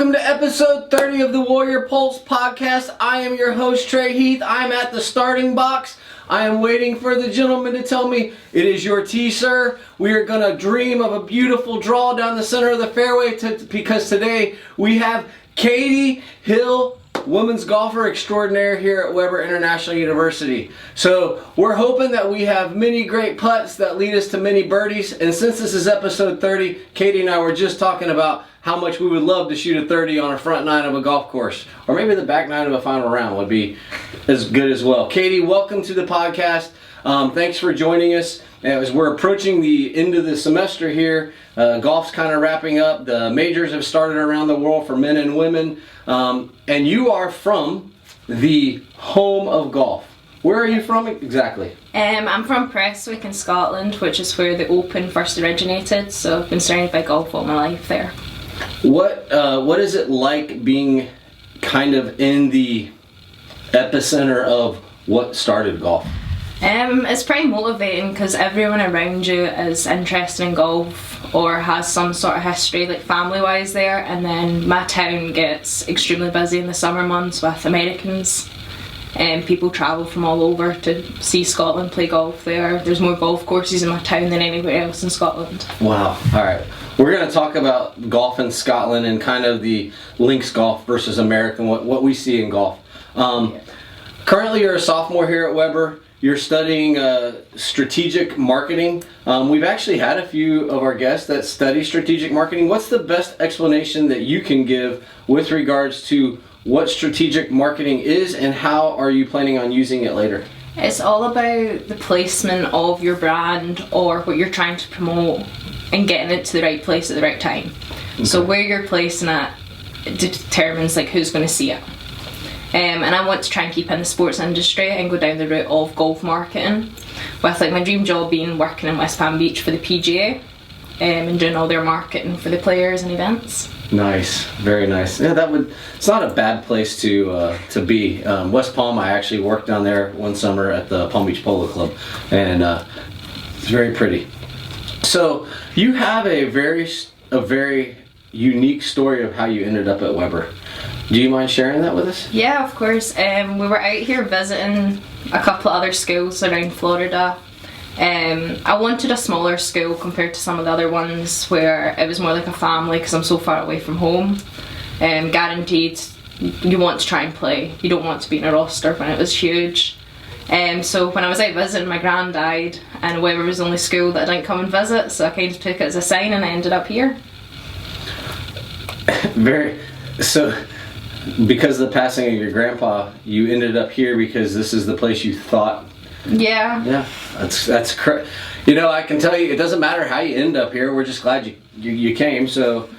Welcome to episode 30 of the Warrior Pulse podcast. I am your host, Trey Heath. I'm at the starting box. I am waiting for the gentleman to tell me it is your tea, sir. We are going to dream of a beautiful draw down the center of the fairway because today we have Katy Hill, women's golfer extraordinaire here at Weber International University. So we're hoping that we have many great putts that lead us to many birdies. And since this is episode 30, Katy and I were just talking about how much we would love to shoot a 30 on a front nine of a golf course. Or maybe the back nine of a final round would be as good as well. Katy, welcome to the podcast. Thanks for joining us. As we're approaching the end of the semester here, golf's kind of wrapping up. The majors have started around the world for men and women. And you are from the home of golf. Where are you from exactly? I'm from Prestwick in Scotland, which is where the Open first originated. So I've been surrounded by golf all my life there. What is it like being kind of in the epicenter of what started golf? It's pretty motivating because everyone around you is interested in golf or has some sort of history, like family-wise there. And then my town gets extremely busy in the summer months with Americans. And people travel from all over to see Scotland play golf there. There's more golf courses in my town than anywhere else in Scotland. Wow. All right. We're going to talk about golf in Scotland and kind of the links golf versus American, what we see in golf. Currently, you're a sophomore here at Weber. You're studying strategic marketing. We've actually had a few of our guests that study strategic marketing. What's the best explanation that you can give with regards to what strategic marketing is and how are you planning on using it later? It's all about the placement of your brand or what you're trying to promote and getting it to the right place at the right time. Okay. So where you're placing it determines like who's going to see it. And I want to try and keep in the sports industry and go down the route of golf marketing, with like my dream job being working in West Palm Beach for the PGA and doing all their marketing for the players and events. Nice, very nice. Yeah, it's not a bad place to be. West Palm, I actually worked down there one summer at the Palm Beach Polo Club, and it's very pretty. So you have a very unique story of how you ended up at Weber. Do you mind sharing that with us? Yeah, of course. We were out here visiting a couple of other schools around Florida. I wanted a smaller school compared to some of the other ones where it was more like a family because I'm so far away from home. Guaranteed you want to try and play. You don't want to be in a roster when it was huge. So when I was out visiting, my gran died and Weber was the only school that I didn't come and visit, so I kind of took it as a sign and I ended up here. Because of the passing of your grandpa, you ended up here because this is the place you thought. Yeah. Yeah, that's correct. You know, I can tell you, it doesn't matter how you end up here. We're just glad you came. So,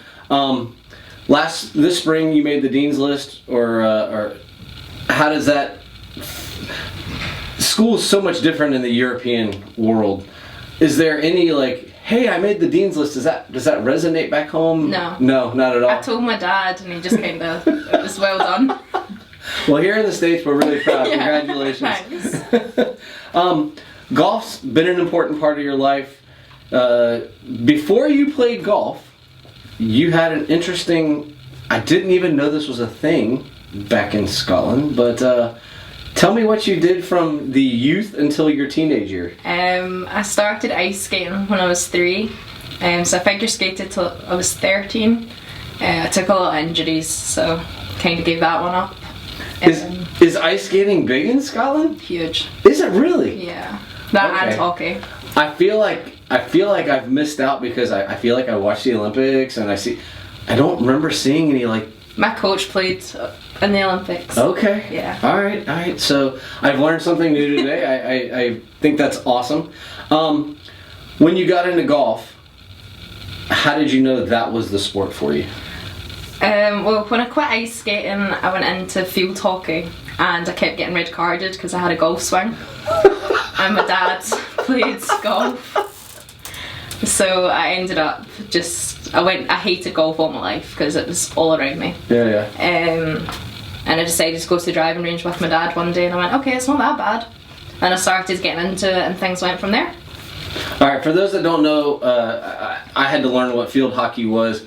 this spring you made the dean's list, or how does that? School is so much different in the European world. Is there any like, hey, I made the dean's list? Does that resonate back home? No. No, not at all. I told my dad, and he just kind of, it was well done. Well, here in the States, we're really proud. Yeah, congratulations. Thanks. Golf's been an important part of your life. Before you played golf, you had an interesting, I didn't even know this was a thing back in Scotland, but tell me what you did from the youth until your teenage year. I started ice skating when I was 3. So I figure skated till I was 13. I took a lot of injuries, so kind of gave that one up. Is ice skating big in Scotland? Huge. Is it really? Yeah. That and hockey. I feel like I've missed out because I feel like I watch the Olympics and I don't remember seeing any like. My coach played in the Olympics. Okay. Yeah. All right. So I've learned something new today. I think that's awesome. When you got into golf, how did you know that was the sport for you? Well, when I quit ice skating, I went into field hockey and I kept getting red carded because I had a golf swing. And my dad played golf. So I ended up I hated golf all my life because it was all around me. Yeah. And I decided to go to the driving range with my dad one day and I went, okay, it's not that bad. And I started getting into it and things went from there. Alright, for those that don't know, I had to learn what field hockey was.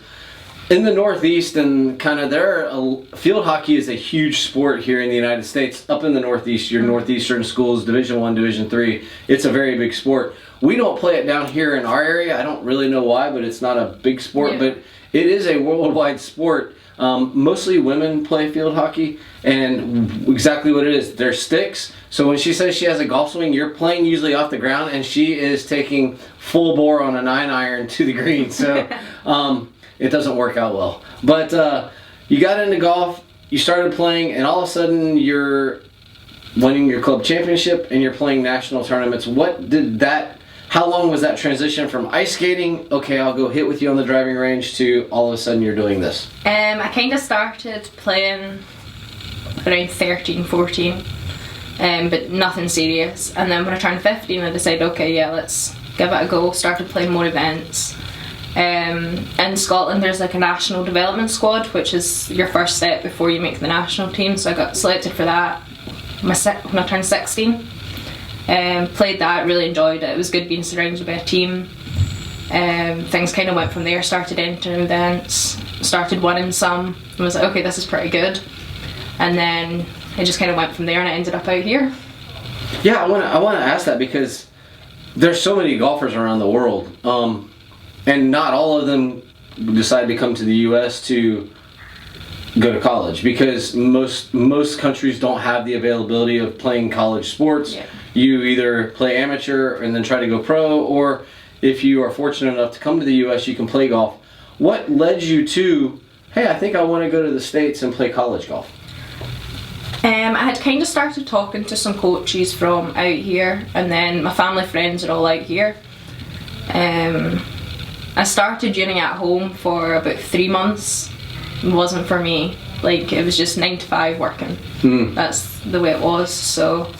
in the Northeast and kind of field hockey is a huge sport here in the United States. Up in the Northeast, your Northeastern schools, Division I, Division III, it's a very big sport. We don't play it down here in our area. I don't really know why, but it's not a big sport. Yeah. But it is a worldwide sport. Mostly women play field hockey, and exactly what it is, they're sticks. So when she says she has a golf swing, you're playing usually off the ground, and she is taking full bore on a 9-iron to the green. So it doesn't work out well. But you got into golf, you started playing, and all of a sudden you're winning your club championship and you're playing national tournaments. How long was that transition from ice skating, okay, I'll go hit with you on the driving range, to all of a sudden you're doing this? I kind of started playing around 13, 14, but nothing serious. And then when I turned 15, I decided, okay, yeah, let's give it a go. Started playing more events. In Scotland, there's like a national development squad, which is your first step before you make the national team. So I got selected for that when I turned 16. Played that, really enjoyed it. It was good being surrounded by a team. Things kind of went from there. Started entering events, started winning some. I was like, okay, this is pretty good. And then it just kind of went from there, and I ended up out here. Yeah, I want to ask that because there's so many golfers around the world, and not all of them decide to come to the U.S. to go to college, because most countries don't have the availability of playing college sports. Yeah. You either play amateur and then try to go pro, or if you are fortunate enough to come to the U.S., you can play golf. What led you to, hey, I think I want to go to the States and play college golf? I had kind of started talking to some coaches from out here, and then my family friends are all out here. I started uni at home for about 3 months. It wasn't for me. Like, it was just 9 to 5 working. That's the way it was. So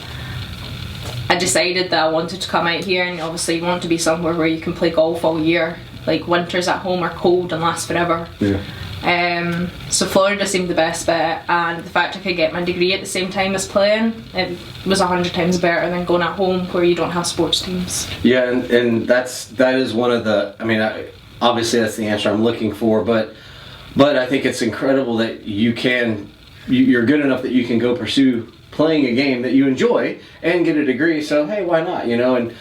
I decided that I wanted to come out here, and obviously you want to be somewhere where you can play golf all year. Like, winters at home are cold and last forever. Yeah. So Florida seemed the best bet, and the fact I could get my degree at the same time as playing, it was 100 times better than going at home where you don't have sports teams. Yeah, and that is one of the, obviously that's the answer I'm looking for, but I think it's incredible that you're good enough that you can go pursue playing a game that you enjoy and get a degree. So hey, why not? And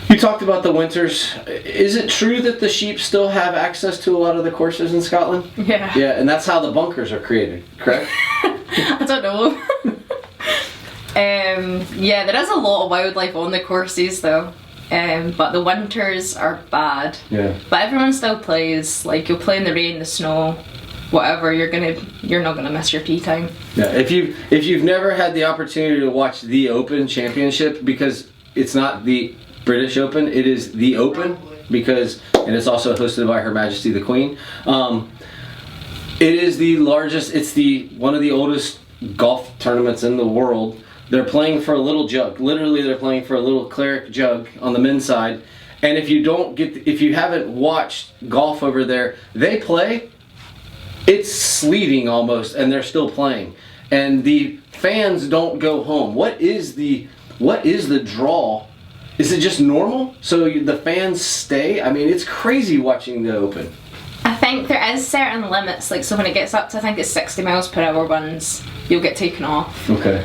you talked about the winters. Is it true that the sheep still have access to a lot of the courses in Scotland? Yeah. Yeah, and that's how the bunkers are created, correct? I don't know. Yeah, there is a lot of wildlife on the courses though. But the winters are bad. Yeah. But everyone still plays. Like, you'll play in the rain, the snow, whatever. You're not gonna miss your tee time. Yeah. If you've never had the opportunity to watch the Open Championship, because it's not the British Open, it is the Open, and it's also hosted by Her Majesty the Queen. It is the largest. It's one of the oldest golf tournaments in the world. They're playing for a little jug. Literally, they're playing for a little claret jug on the men's side. And if you haven't watched golf over there, they play. It's sleeting almost, and they're still playing. And the fans don't go home. What is the draw? Is it just normal? So the fans stay? It's crazy watching the Open. I think there is certain limits. Like, so when it gets up to, I think it's 60 miles per hour winds, you'll get taken off. Okay.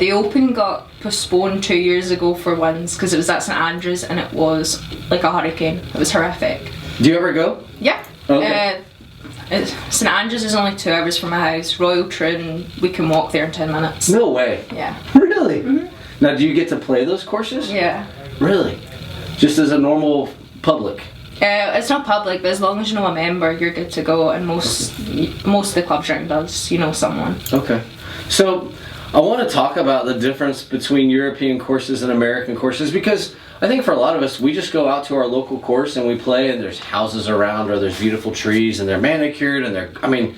The Open got postponed 2 years ago for winds because it was at St Andrews, and it was like a hurricane. It was horrific. Do you ever go? Yeah. Okay. St Andrews is only 2 hours from my house. Royal Troon, we can walk there in 10 minutes. No way. Yeah. Really? Mm-hmm. Now, do you get to play those courses? Yeah. Really? Just as a normal public? It's not public, but as long as you know a member, you're good to go. And most of the clubs around us, you know someone. Okay. So I want to talk about the difference between European courses and American courses, because I think for a lot of us, we just go out to our local course and we play, and there's houses around, or there's beautiful trees, and they're manicured, and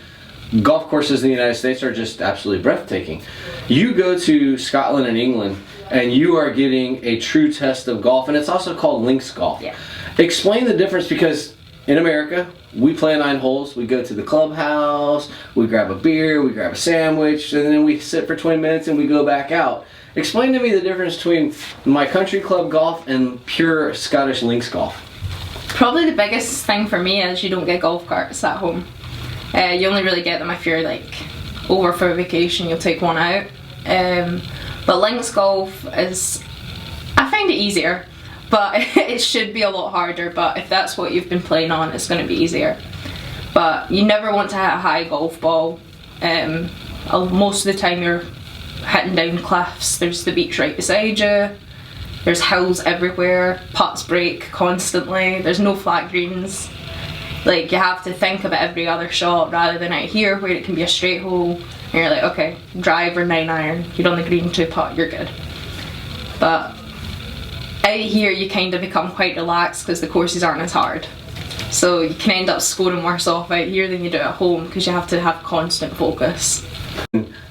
golf courses in the United States are just absolutely breathtaking. You go to Scotland and England, and you are getting a true test of golf, and it's also called links golf. Yeah. Explain the difference, because in America, we play 9 holes, we go to the clubhouse, we grab a beer, we grab a sandwich, and then we sit for 20 minutes and we go back out. Explain to me the difference between my country club golf and pure Scottish links golf. Probably the biggest thing for me is you don't get golf carts at home. You only really get them if you're like over for a vacation, you'll take one out. But links golf is, I find it easier, but it should be a lot harder. But if that's what you've been playing on, it's going to be easier. But you never want to hit a high golf ball. Most of the time you're hitting down cliffs. There's the beach right beside you. There's hills everywhere. Putts break constantly. There's no flat greens. Like, you have to think about every other shot rather than out here where it can be a straight hole and you're like, okay, drive or 9-iron, you're on the green to putt, you're good. But out here you kind of become quite relaxed because the courses aren't as hard. So you can end up scoring worse off out here than you do at home because you have to have constant focus.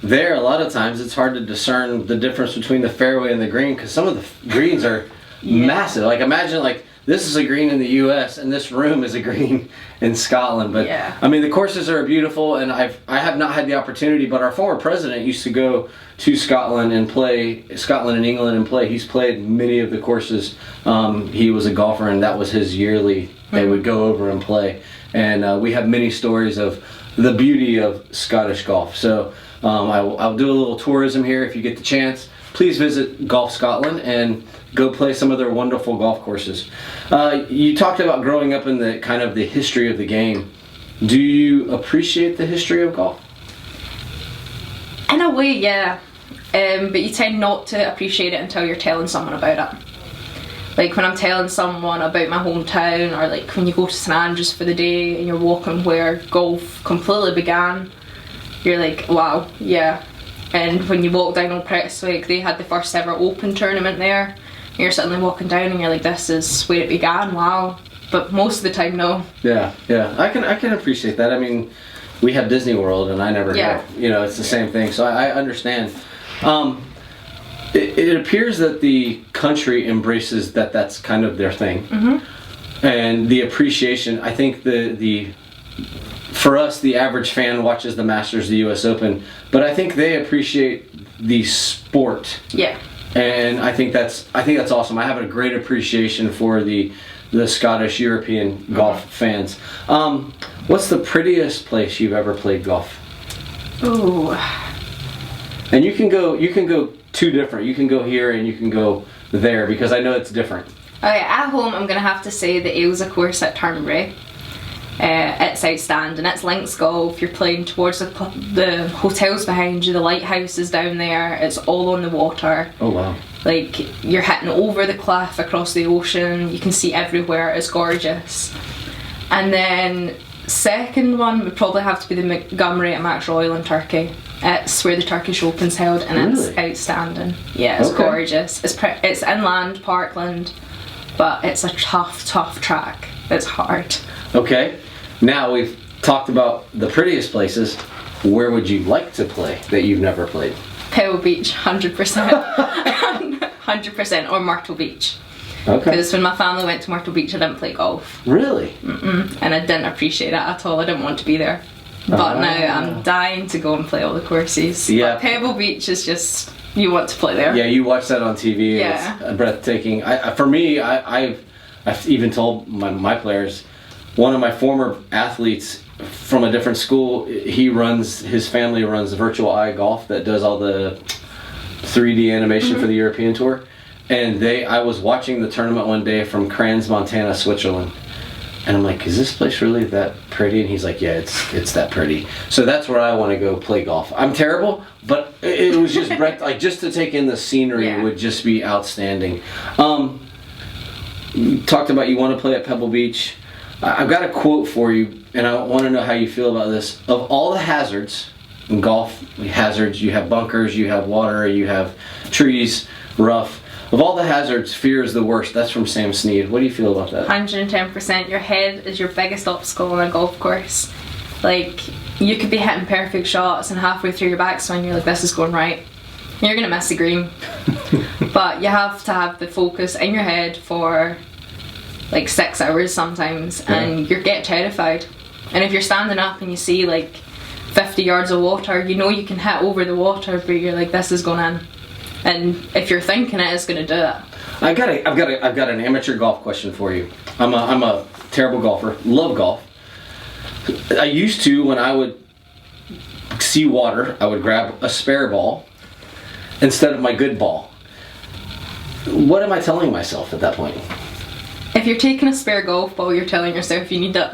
There, a lot of times it's hard to discern the difference between the fairway and the green because some of the greens are massive. Like, imagine like this is a green in the US and this room is a green in Scotland. But I mean, the courses are beautiful, and I have not had the opportunity, but our former president used to go to Scotland and England and play. He's played many of the courses. He was a golfer, and that was his yearly. They would go over and play, and we have many stories of the beauty of Scottish golf. So I'll do a little tourism here if you get the chance. Please visit Golf Scotland and go play some of their wonderful golf courses. You talked about growing up in the kind of the history of the game. Do you appreciate the history of golf? In a way, yeah. But you tend not to appreciate it until you're telling someone about it. Like when I'm telling someone about my hometown, or like when you go to St Andrews for the day and you're walking where golf completely began, you're like, wow, yeah. And when you walk down Old Prestwick, they had the first ever open tournament there. And you're suddenly walking down and you're like, this is where it began, wow. But most of the time, no. Yeah, I can appreciate that. I mean, we have Disney World and I never go. You know, it's the same thing, so I understand. It appears that the country embraces that's kind of their thing. And the appreciation, I think for us, the average fan watches the Masters, the US Open, but I think they appreciate the sport. Yeah. And I think that's awesome. I have a great appreciation for the Scottish European golf fans. What's the prettiest place you've ever played golf? Ooh. And you can go two different. You can go here and you can go there because I know it's different. Okay, at home I'm gonna have to say the Ailsa course at Turnberry. It's outstanding. It's links golf. You're playing towards the hotels behind you. The lighthouse is down there. It's all on the water. Oh wow! Like you're hitting over the cliff across the ocean. You can see everywhere. It's gorgeous. And then second one would probably have to be the Montgomery at Max Royal in Turkey. It's where the Turkish Open's held, and it's outstanding. Yeah, it's gorgeous. It's inland, parkland, but it's a tough track. It's hard. Okay. Now we've talked about the prettiest places. Where would you like to play that you've never played? Pebble Beach, 100%. 100%, or Myrtle Beach. Okay. Because when my family went to Myrtle Beach, I didn't play golf. Really? And I didn't appreciate it at all. I didn't want to be there. But now I'm dying to go and play all the courses. Yeah. But Pebble Beach is just, you want to play there. Yeah, you watch that on TV. Yeah. It's breathtaking. For me, I've even told my players, one of my former athletes from a different school, his family runs Virtual Eye Golf that does all the 3D animation for the European Tour. And I was watching the tournament one day from Crans, Montana, Switzerland. And I'm like, is this place really that pretty? And he's like, yeah, it's that pretty. So that's where I want to go play golf. I'm terrible, but it was just like just to take in the scenery would just be outstanding. You talked about you want to play at Pebble Beach. I've got a quote for you, and I want to know how you feel about this. Of all the hazards, in golf hazards, you have bunkers, you have water, you have trees, rough. Of all the hazards, fear is the worst. That's from Sam Snead. What do you feel about that? 110%. Your head is your biggest obstacle on a golf course. Like, you could be hitting perfect shots and halfway through your backswing you're like, this is going right. You're going to miss the green. But you have to have the focus in your head for like 6 hours sometimes, and you get terrified. And if you're standing up and you see like 50 yards of water, you know you can hit over the water, but you're like, this is going in. And if you're thinking it, it's going to do it. I've got an amateur golf question for you. I'm a terrible golfer. Love golf. I used to, when I would see water, I would grab a spare ball instead of my good ball. What am I telling myself at that point? If you're taking a spare golf ball, you're telling yourself you need it.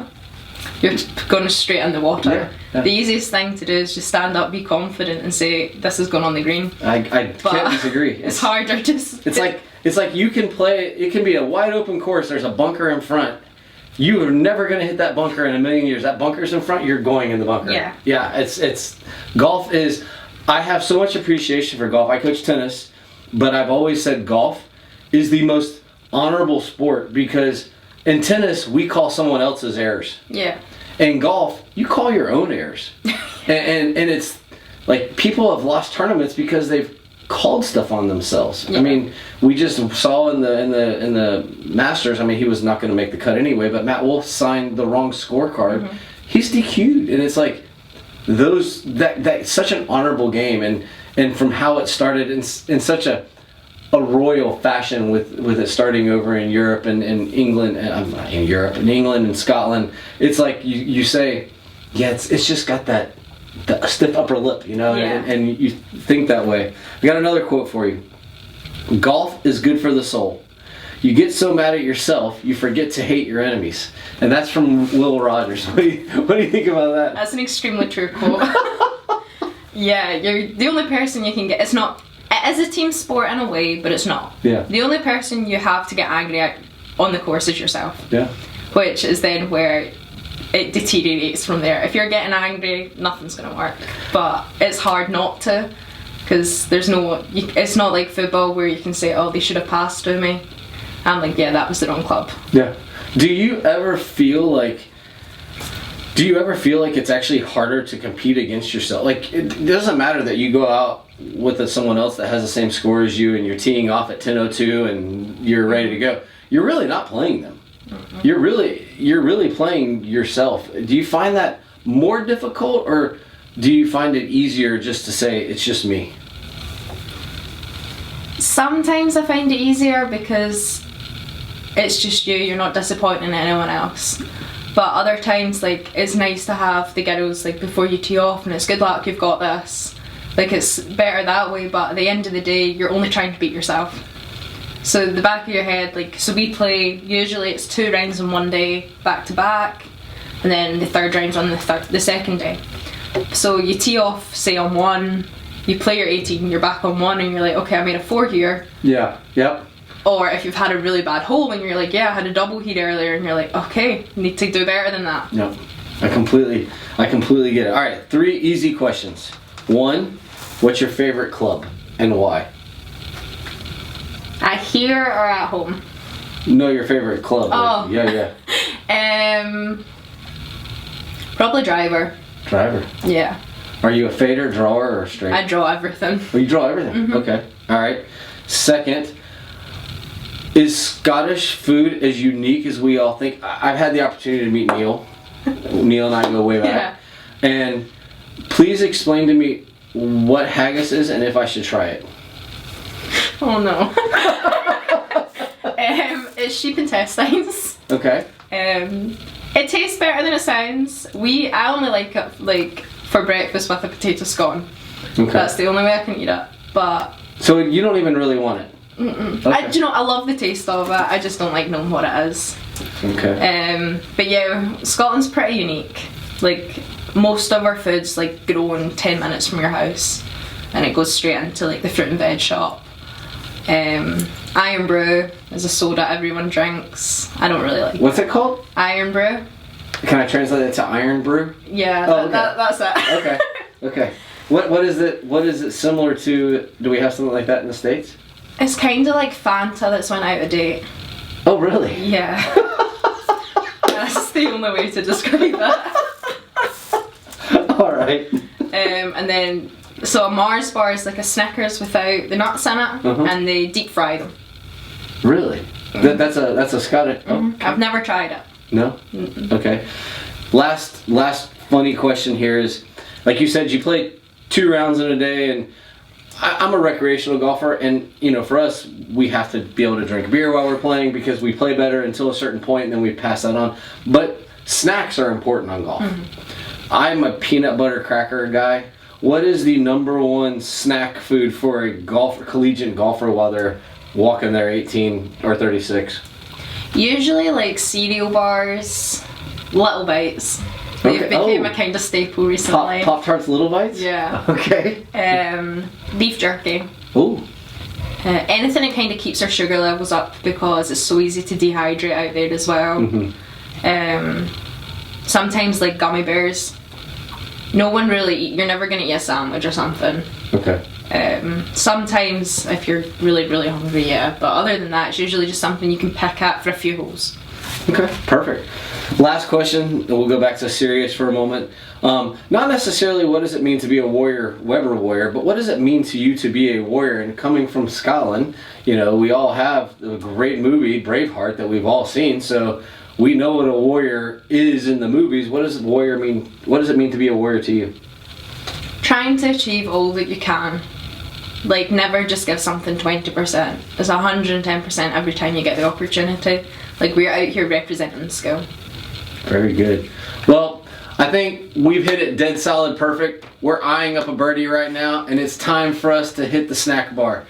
You're going straight in the water. Yeah. The easiest thing to do is just stand up, be confident, and say, "This is going on the green." I can't disagree. It's harder. It's like you can play. It can be a wide open course. There's a bunker in front. You are never going to hit that bunker in a million years. That bunker's in front. You're going in the bunker. Yeah. Yeah. It's golf is. I have so much appreciation for golf. I coach tennis, but I've always said golf is the most honorable sport because in tennis we call someone else's errors. Yeah. In golf, you call your own errors, and it's like people have lost tournaments because they've called stuff on themselves. Yeah. I mean, we just saw in the Masters. I mean, he was not going to make the cut anyway, but Matt Wolff signed the wrong scorecard. Mm-hmm. He's DQ'd, and it's like that's such an honorable game, and from how it started in such a royal fashion with it starting over in Europe and in England, in England and Scotland. It's like you say, yeah, it's just got the stiff upper lip, you know, yeah. and you think that way. I got another quote for you. Golf is good for the soul. You get so mad at yourself, you forget to hate your enemies. And that's from Will Rogers. What do you think about that? That's an extremely true quote. Yeah, you're the only person you can get. It is a team sport in a way, but it's not. Yeah. The only person you have to get angry at on the course is yourself. Yeah. Which is then where it deteriorates from there. If you're getting angry, nothing's going to work. But it's hard not to, because it's not like football where you can say, oh, they should have passed to me. I'm like, yeah, that was the wrong club. Yeah. Do you ever feel like it's actually harder to compete against yourself? Like, it doesn't matter that you go out with someone else that has the same score as you and you're teeing off at 10:02 and you're ready to go. You're really not playing them. Mm-hmm. You're really playing yourself. Do you find that more difficult, or do you find it easier just to say it's just me? Sometimes I find it easier because it's just you're not disappointing anyone else. But other times, like, it's nice to have the girls, like, before you tee off, and it's good luck, you've got this. Like, it's better that way, but at the end of the day, you're only trying to beat yourself. So the back of your head, like, so we play, usually it's 2 rounds in one day, back to back, and then the third round's on the second day. So you tee off, say, on 1, you play your 18, you're back on 1, and you're like, okay, I made a 4 here. Yeah, yep. Or if you've had a really bad hole and you're like, yeah, I had a double here earlier, and you're like, okay, need to do better than that. No, I completely get it. All right, 3 easy questions. 1, what's your favorite club and why? At here or at home? No, your favorite club. Oh. Like, yeah. Probably driver. Driver? Yeah. Are you a fader, drawer, or straight? I draw everything. Oh, you draw everything? Mm-hmm. Okay. All right. Second, is Scottish food as unique as we all think? I've had the opportunity to meet Neil. Neil and I go way back. Yeah. And please explain to me what haggis is and if I should try it. Oh no. It's sheep intestines. Okay. It tastes better than it sounds. I only like it like for breakfast with a potato scone. Okay. That's the only way I can eat it. But so you don't even really want it? Mm-mm. Okay. I love the taste of it. I just don't like knowing what it is. Okay. But yeah, Scotland's pretty unique. Like, most of our food's like grown 10 minutes from your house, and it goes straight into like the fruit and veg shop. Iron Brew is a soda everyone drinks. I don't really like it. What's it called? Iron Brew. Can I translate it to Iron Brew? Yeah, okay. that's it. Okay. What is it similar to? Do we have something like that in the States? It's kind of like Fanta that's went out of date. Oh, really? Yeah. That's the only way to describe it. Alright. And then, so a Mars bar is like a Snickers without the nuts in it, and they deep fry them. Really? Mm-hmm. That's a Scottish. Mm-hmm. Okay. I've never tried it. No? Mm-mm. Okay. Last funny question here is, like you said, you play 2 rounds in a day, and I'm a recreational golfer, and you know, for us, we have to be able to drink beer while we're playing because we play better until a certain point, and then we pass that on. But snacks are important on golf. I'm a peanut butter cracker guy. What is the #1 snack food for a collegiate golfer while they're walking their 18 or 36? Usually like cereal bars, Little Bites. They've became a kind of staple recently. Pop-Tarts Little Bites? Yeah. Okay. Beef jerky. Ooh. Anything that kind of keeps our sugar levels up because it's so easy to dehydrate out there as well. Sometimes like gummy bears. No one really you're never going to eat a sandwich or something. Okay. Sometimes if you're really, really hungry, yeah. But other than that, it's usually just something you can pick at for a few holes. Okay, perfect. Last question, and we'll go back to serious for a moment. Not necessarily what does it mean to be a warrior, Weber warrior, but what does it mean to you to be a warrior? And coming from Scotland, you know, we all have a great movie, Braveheart, that we've all seen, so we know what a warrior is in the movies. What does warrior mean? What does it mean to be a warrior to you? Trying to achieve all that you can. Like, never just give something 20%. It's 110% every time you get the opportunity. Like, we're out here representing the skill. Very good. Well, I think we've hit it dead solid perfect. We're eyeing up a birdie right now, and it's time for us to hit the snack bar.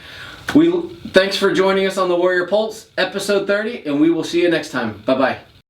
Thanks for joining us on the Warrior Pulse, episode 30, and we will see you next time. Bye-bye.